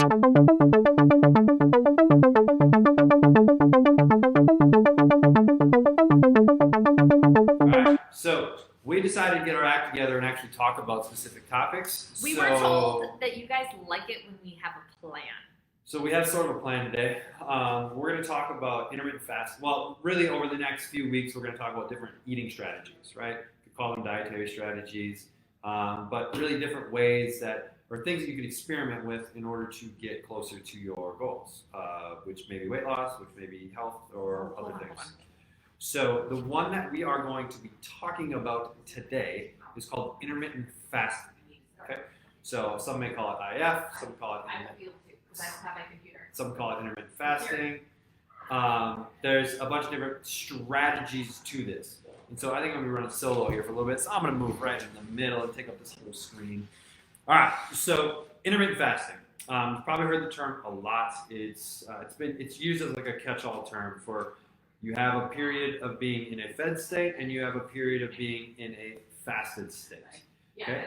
So we decided to get our act together and actually talk about specific topics. We were told that you guys like it when we have a plan. So we have sort of a plan today. We're going to talk about intermittent fasting. Well, really over the next few weeks, we're going to talk about different eating strategies, right? You could call them dietary strategies, but really different ways that, or things that you can experiment with in order to get closer to your goals, which may be weight loss, which may be health, or other things. So the one that we are going to be talking about today is called intermittent fasting. Okay, so some may call it IF, some call it intermittent. I don't have my computer. Some call it intermittent fasting. There's a bunch of different strategies to this. And so I think I'm going to run a solo here for a little bit. So I'm going to move right in the middle and take up this whole screen. All right, so intermittent fasting. You've probably heard the term a lot. It's used as like a catch-all term for you have a period of being in a fed state and you have a period of being in a fasted state. Okay?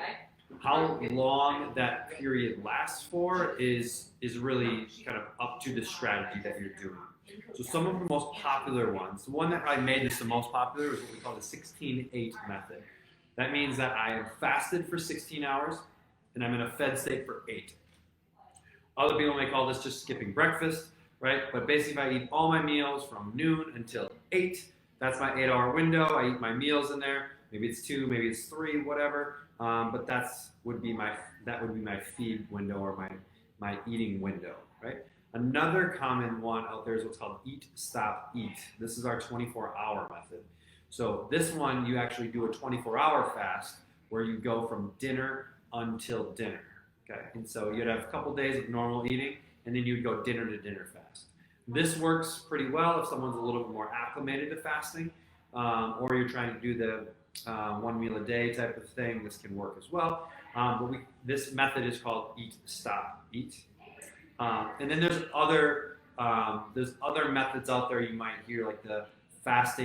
How long that period lasts for is really kind of up to the strategy that you're doing. So some of the most popular ones, the one that I made this the most popular is what we call the 16-8 method. That means that I am fasted for 16 hours and I'm in a fed state for 8. Other people may call this just skipping breakfast, right? But basically if I eat all my meals from noon until 8, that's my 8-hour window. I eat my meals in there. Maybe it's 2, maybe it's 3, whatever. But that would be my feed window or my eating window, right? Another common one out there is what's called eat, stop, eat. This is our 24-hour method. So this one, you actually do a 24-hour fast where you go from dinner until dinner, okay? And so you'd have a couple days of normal eating, and then you'd go dinner to dinner fast. This works pretty well if someone's a little bit more acclimated to fasting, or you're trying to do the one meal a day type of thing. This can work as well. But this method is called eat, stop, eat. And then there's other methods out there you might hear, like the fast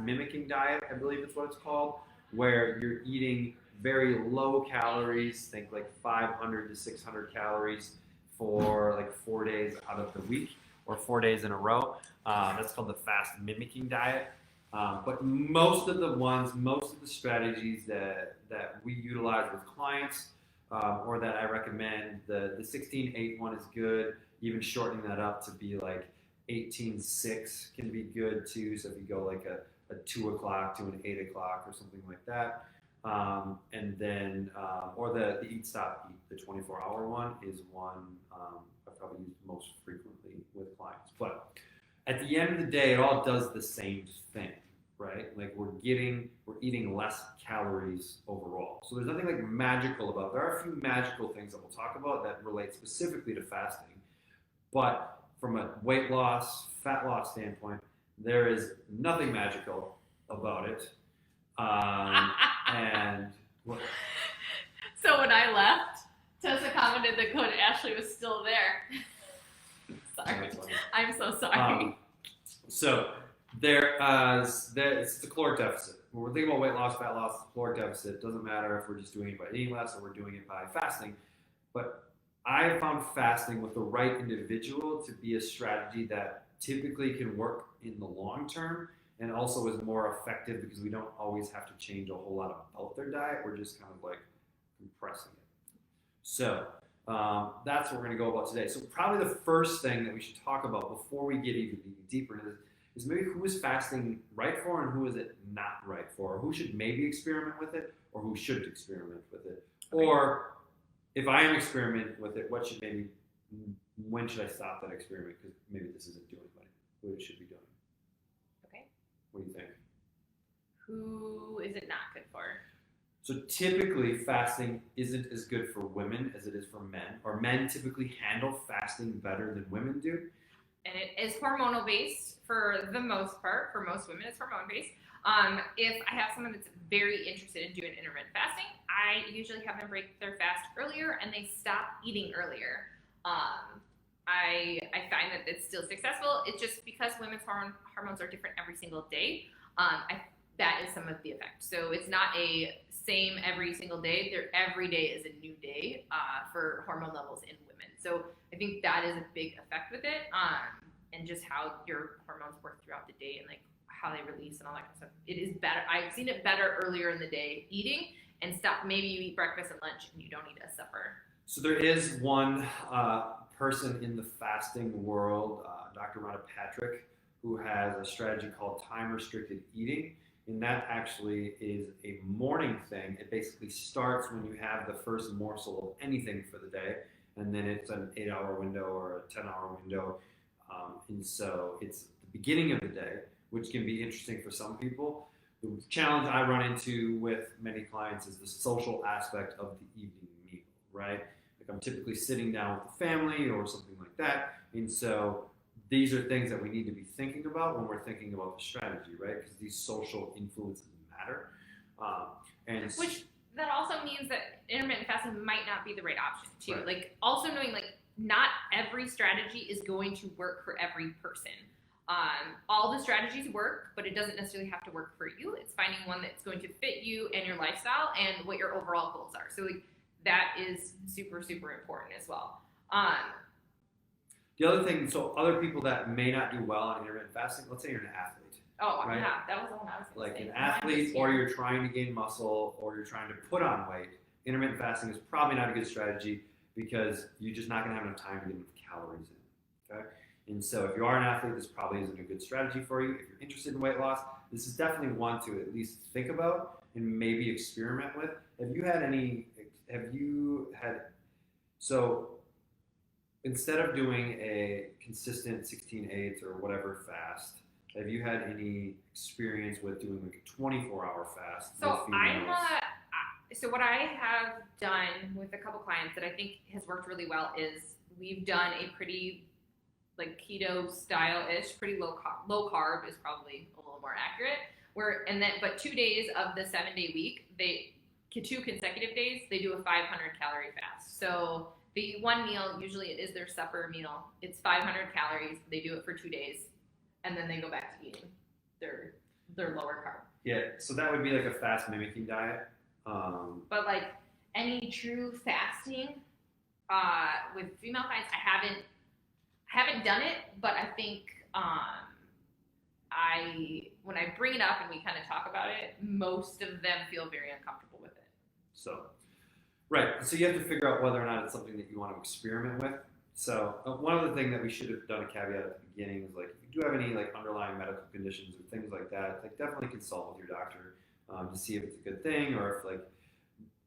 mimicking diet, I believe that's what it's called, where you're eating very low calories, think like 500 to 600 calories for like 4 days out of the week or 4 days in a row. That's called the fast mimicking diet. But most of the strategies that we utilize with clients or that I recommend, the 16-8 one is good. Even shortening that up to be like 18-6 can be good too. So if you go like a 2 o'clock to an 8 o'clock or something like that. And then, or the eat, stop, eat, the 24-hour one is one I probably use most frequently with clients. But at the end of the day, it all does the same thing, right? Like we're eating less calories overall. So there's nothing like magical about it. There are a few magical things that we'll talk about that relate specifically to fasting. But from a weight loss, fat loss standpoint, there is nothing magical about it. And so when I left, Tessa commented that Coach Ashley was still there. Sorry. I'm so sorry. So it's the caloric deficit. When we're thinking about weight loss, fat loss, caloric deficit, doesn't matter if we're just doing it by eating less or we're doing it by fasting. But I have found fasting with the right individual to be a strategy that typically can work in the long term and also is more effective because we don't always have to change a whole lot about their diet. We're just kind of like compressing it. So that's what we're going to go about today. So probably the first thing that we should talk about before we get even deeper into this is maybe who is fasting right for and who is it not right for, or who should maybe experiment with it or who shouldn't experiment with it. Or if I am experimenting with it, when should I stop that experiment because maybe this isn't doing what it should be doing. Okay. What do you think? Who is it not good for? So typically fasting isn't as good for women as it is for men, or men typically handle fasting better than women do. And it is hormonal based for the most part. For most women, it's hormone based. If I have someone that's very interested in doing intermittent fasting, I usually have them break their fast earlier and they stop eating earlier. I find that it's still successful. It's just because women's hormones are different every single day. That is some of the effect. So it's not a same every single day. Every day is a new day for hormone levels in women. So I think that is a big effect with it, and just how your hormones work throughout the day and like how they release and all that kind of stuff. It is better. I've seen it better earlier in the day eating and stop. Maybe you eat breakfast and lunch and you don't eat a supper. So there is one person in the fasting world, Dr. Rhonda Patrick, who has a strategy called time-restricted eating. And that actually is a morning thing. It basically starts when you have the first morsel of anything for the day, and then it's an 8-hour window or a 10-hour window. And so it's the beginning of the day, which can be interesting for some people. The challenge I run into with many clients is the social aspect of the evening meal, right? Like I'm typically sitting down with the family or something like that. And so these are things that we need to be thinking about when we're thinking about the strategy, right? Because these social influences matter. Which that also means that intermittent fasting might not be the right option too. Right. Like also knowing like not every strategy is going to work for every person. All the strategies work, but it doesn't necessarily have to work for you. It's finding one that's going to fit you and your lifestyle and what your overall goals are. So like that is super, super important as well. The other thing, so other people that may not do well on intermittent fasting, let's say you're an athlete. Oh, right? yeah, that was the one I was going to Like say. an athlete, or you're trying to gain muscle, or you're trying to put on weight, intermittent fasting is probably not a good strategy because you're just not going to have enough time to get enough calories in, okay? And so if you are an athlete, this probably isn't a good strategy for you. If you're interested in weight loss, this is definitely one to at least think about and maybe experiment with. So instead of doing a consistent 16/8 or whatever fast, have you had any experience with doing like a 24-hour fast? So with females? So what I have done with a couple clients that I think has worked really well is we've done a pretty like keto style-ish, pretty low carb is probably a little more accurate. But 2 days of the 7-day week, 2 consecutive days, they do a 500 calorie fast. So they eat one meal, usually it is their supper meal. It's 500 calories. They do it for 2 days, and then they go back to eating their lower carb. Yeah, so that would be like a fast mimicking diet. But like any true fasting with female clients, I haven't done it, but I think when I bring it up and we kind of talk about it, most of them feel very uncomfortable with it. So, right. So you have to figure out whether or not it's something that you want to experiment with. So one other thing that we should have done a caveat at the beginning is like if you do have any like underlying medical conditions or things like that, like definitely consult with your doctor to see if it's a good thing or if like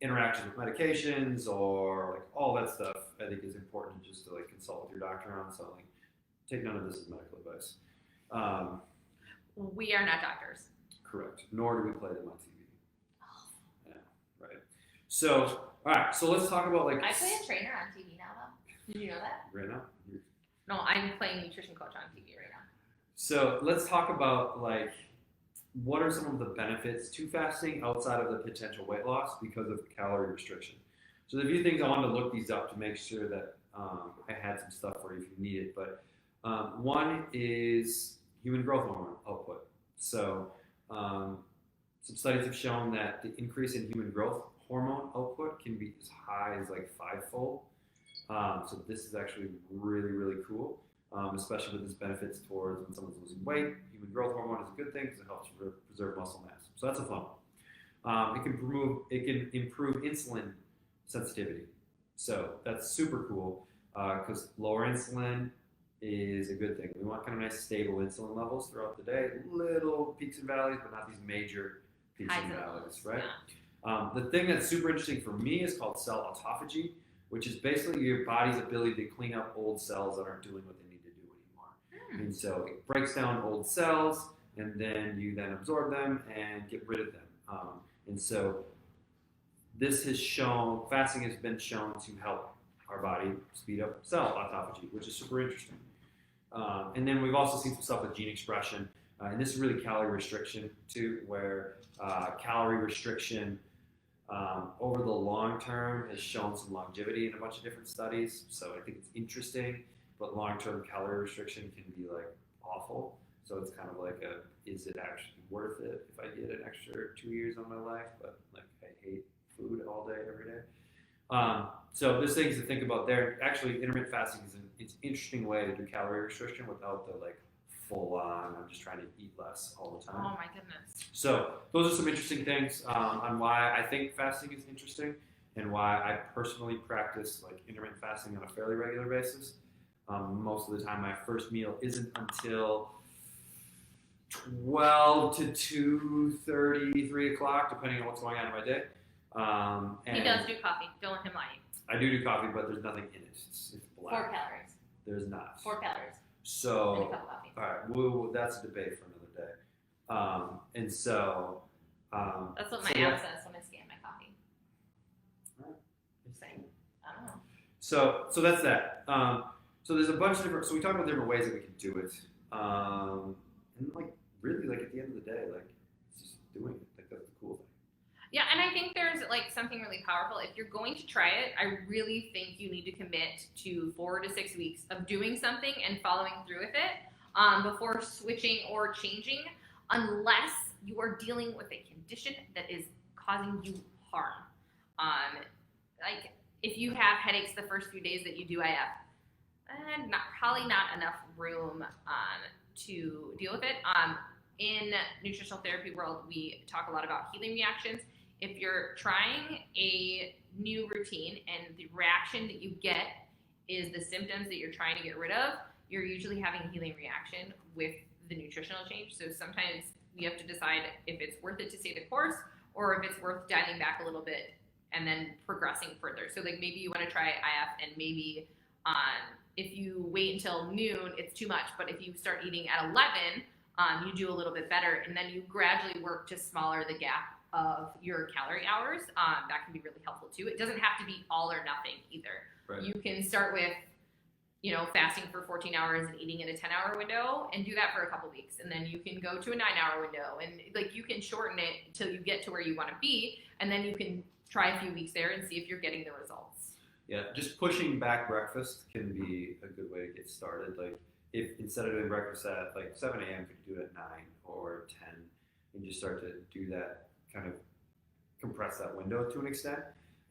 interactions with medications or like all that stuff I think is important just to like consult with your doctor on. So like take none of this as medical advice. We are not doctors. Correct. Nor do we play them on TV. Yeah, right. So, all right. So let's talk about like. I play a trainer on TV now, though. Did you know that? Right now. No, I'm playing nutrition coach on TV right now. So let's talk about like what are some of the benefits to fasting outside of the potential weight loss because of calorie restriction. So there's a few things I wanted to look these up to make sure that I had some stuff for you if you need it. But one is human growth hormone output. So some studies have shown that the increase in human growth hormone output can be as high as like 5-fold. So this is actually really, really cool, especially with its benefits towards when someone's losing weight. Human growth hormone is a good thing because it helps preserve muscle mass. So that's a fun one. It can improve insulin sensitivity. So that's super cool because lower insulin is a good thing. We want kind of nice stable insulin levels throughout the day. Little peaks and valleys, but not these major peaks and valleys, right? Yeah. The thing that's super interesting for me is called cell autophagy, which is basically your body's ability to clean up old cells that aren't doing what they need to do anymore. And so it breaks down old cells, and then you then absorb them and get rid of them. And so fasting has been shown to help our body speed up cell autophagy, which is super interesting. And then we've also seen some stuff with gene expression, and this is really calorie restriction too, where calorie restriction over the long term has shown some longevity in a bunch of different studies. So I think it's interesting, but long-term calorie restriction can be like awful. So it's kind of like is it actually worth it if I get an extra 2 years on my life, but like I hate food all day, every day? So there's things to think about there. Actually, intermittent fasting is it's an interesting way to do calorie restriction without the like full on. I'm just trying to eat less all the time. Oh my goodness. So those are some interesting things on why I think fasting is interesting and why I personally practice like intermittent fasting on a fairly regular basis. Most of the time, my first meal isn't until 12 to 2:30, 3 o'clock, depending on what's going on in my day. He does do coffee. Don't let him lie. I do coffee, but there's nothing in it. It's black. 4 calories. There's not. 4 calories. So, And a cup of coffee. all right, that's a debate for another day. And so, That's what my so app says when I scan my coffee. Alright. Just saying. I don't know. So that's that. So there's a bunch of different. So we talk about different ways that we can do it. And like really, like at the end of the day, like it's just doing it. Like that's the cool thing. Yeah, and I think there's like something really powerful. If you're going to try it, I really think you need to commit to 4 to 6 weeks of doing something and following through with it before switching or changing, unless you are dealing with a condition that is causing you harm. Like if you have headaches the first few days that you do IF, probably not enough room to deal with it. In nutritional therapy world, we talk a lot about healing reactions. If you're trying a new routine and the reaction that you get is the symptoms that you're trying to get rid of, you're usually having a healing reaction with the nutritional change. So sometimes you have to decide if it's worth it to stay the course or if it's worth dialing back a little bit and then progressing further. So like maybe you want to try IF and maybe if you wait until noon, it's too much. But if you start eating at 11, you do a little bit better, and then you gradually work to smaller the gap of your calorie hours. That can be really helpful too. It doesn't have to be all or nothing either. Right. You can start with, fasting for 14 hours and eating in a 10-hour window and do that for a couple weeks. And then you can go to a 9-hour window and like you can shorten it until you get to where you want to be. And then you can try a few weeks there and see if you're getting the results. Yeah, just pushing back breakfast can be a good way to get started. Like if instead of doing breakfast at like 7 a.m., could you do it at 9 or 10 and just start to do that, kind of compress that window to an extent.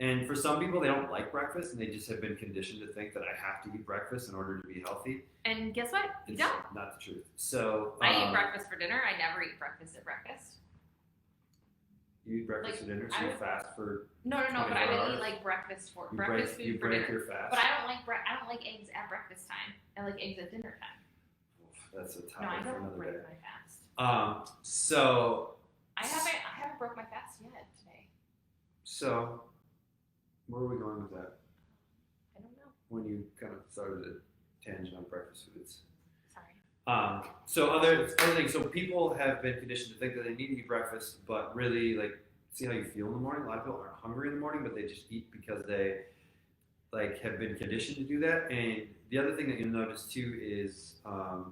And for some people, they don't like breakfast and they just have been conditioned to think that I have to eat breakfast in order to be healthy. And guess what? You It's don't. not the truth. So I eat breakfast for dinner. I never eat breakfast at breakfast. You eat breakfast for dinner, so you fast for No, but I 24 would hours? eat like breakfast for you breakfast break, you food for break dinner. your fast. But I don't like eggs at breakfast time. I like eggs at dinner time. That's a No, topic I for don't another break day. my fast. So I haven't broke my fast yet today. So where are we going with that? I don't know. When you kind of started a tangent on breakfast foods. Sorry. So other things. So people have been conditioned to think that they need to eat breakfast, but really like see how you feel in the morning. A lot of people aren't hungry in the morning, but they just eat because they like have been conditioned to do that. And the other thing that you'll notice too is our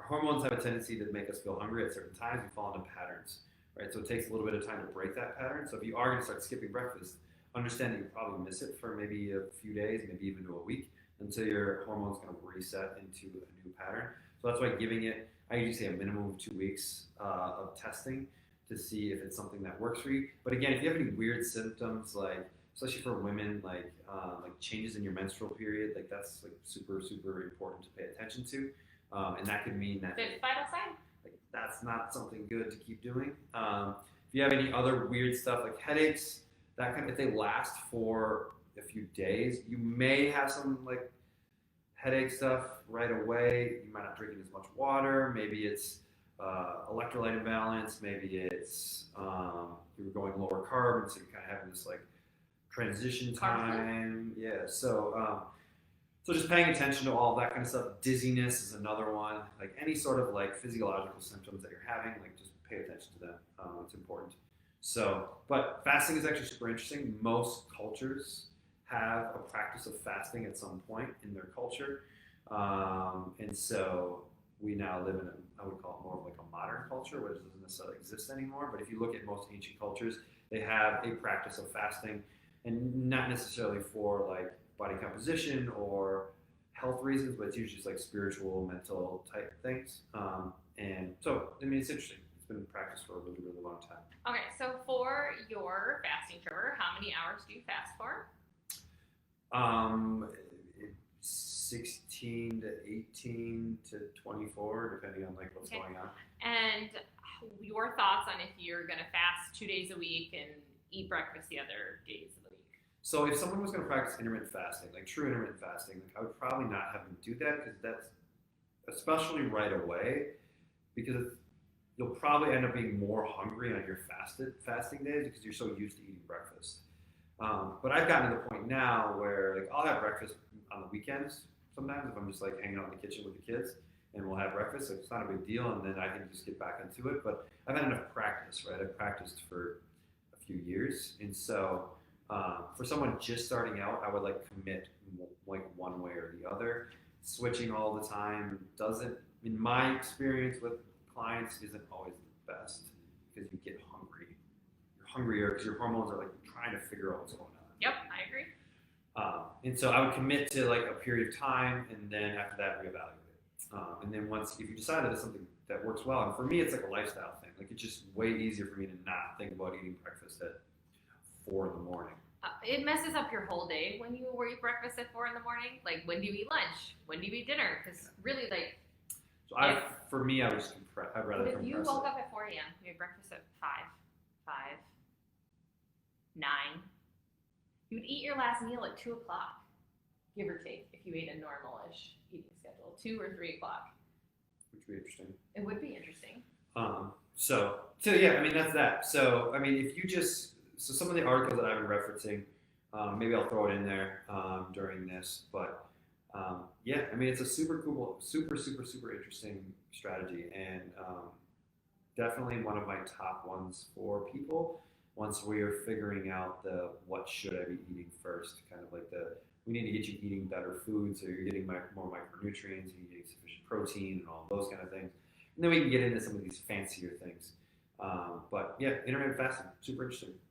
hormones have a tendency to make us feel hungry at certain times. We fall into patterns, right? So it takes a little bit of time to break that pattern. So if you are going to start skipping breakfast, understand that you probably miss it for maybe a few days, maybe even to a week, until your hormones kind of reset into a new pattern. So that's why giving it, I usually say a minimum of 2 weeks of testing to see if it's something that works for you. But again, if you have any weird symptoms, like especially for women, like changes in your menstrual period, like that's like super, super important to pay attention to. And that could mean that Vital sign. like that's not something good to keep doing. If you have any other weird stuff like headaches, that kind of, if they last for a few days, you may have some like headache stuff right away. You might not drink as much water. Maybe it's electrolyte imbalance. Maybe it's you're going lower carb, and so you're kind of having this like transition time. Yeah. So so just paying attention to all that kind of stuff. Dizziness is another one. Like any sort of like physiological symptoms that you're having, like just pay attention to them. It's important. So, but fasting is actually super interesting. Most cultures have a practice of fasting at some point in their culture. And so we now live in I would call it more of like a modern culture, which doesn't necessarily exist anymore. But if you look at most ancient cultures, they have a practice of fasting, and not necessarily for like body composition or health reasons, but it's usually just like spiritual, mental type things. And so, I mean, it's interesting. It's been practiced for a really, really long time. Okay, so for your fasting, Trevor, how many hours do you fast for? Um, 16 to 18 to 24, depending on like what's Okay. going on. And your thoughts on if you're going to fast 2 days a week and eat breakfast the other days of the week? So if someone was going to practice intermittent fasting, like true intermittent fasting, like I would probably not have them do that because that's especially right away because you'll probably end up being more hungry on your fasting days because you're so used to eating breakfast. But I've gotten to the point now where like I'll have breakfast on the weekends sometimes if I'm just like hanging out in the kitchen with the kids and we'll have breakfast. So it's not a big deal, and then I can just get back into it. But I've had enough practice, right? I've practiced for a few years, and so for someone just starting out, I would like commit like one way or the other. Switching all the time doesn't, in my experience with clients, isn't always the best because you get hungry. You're hungrier because your hormones are like trying to figure out what's going on. Yep, I agree. And so I would commit to like a period of time, and then after that, reevaluate. And then once, if you decide that it's something that works well, and for me, it's like a lifestyle thing. Like it's just way easier for me to not think about eating breakfast at 4 in the morning. It messes up your whole day when you eat breakfast at 4 in the morning. Like, when do you eat lunch? When do you eat dinner? Because really, like, So for me, I would just I'd rather if compress you woke it. up at 4 a.m., you had breakfast at 5, 9, you would eat your last meal at 2 o'clock, give or take, if you ate a normal-ish eating schedule, 2 or 3 o'clock. Which would be interesting. It would be interesting. So yeah, I mean that's that. So I mean, if you just some of the articles that I've been referencing, maybe I'll throw it in there during this. But yeah, I mean it's a super cool, super interesting strategy, and definitely one of my top ones for people. Once we are figuring out the what should I be eating first, kind of like we need to get you eating better food, so you're getting more micronutrients, you're getting sufficient protein, and all those kind of things. And then we can get into some of these fancier things. But yeah, intermittent fasting, super interesting.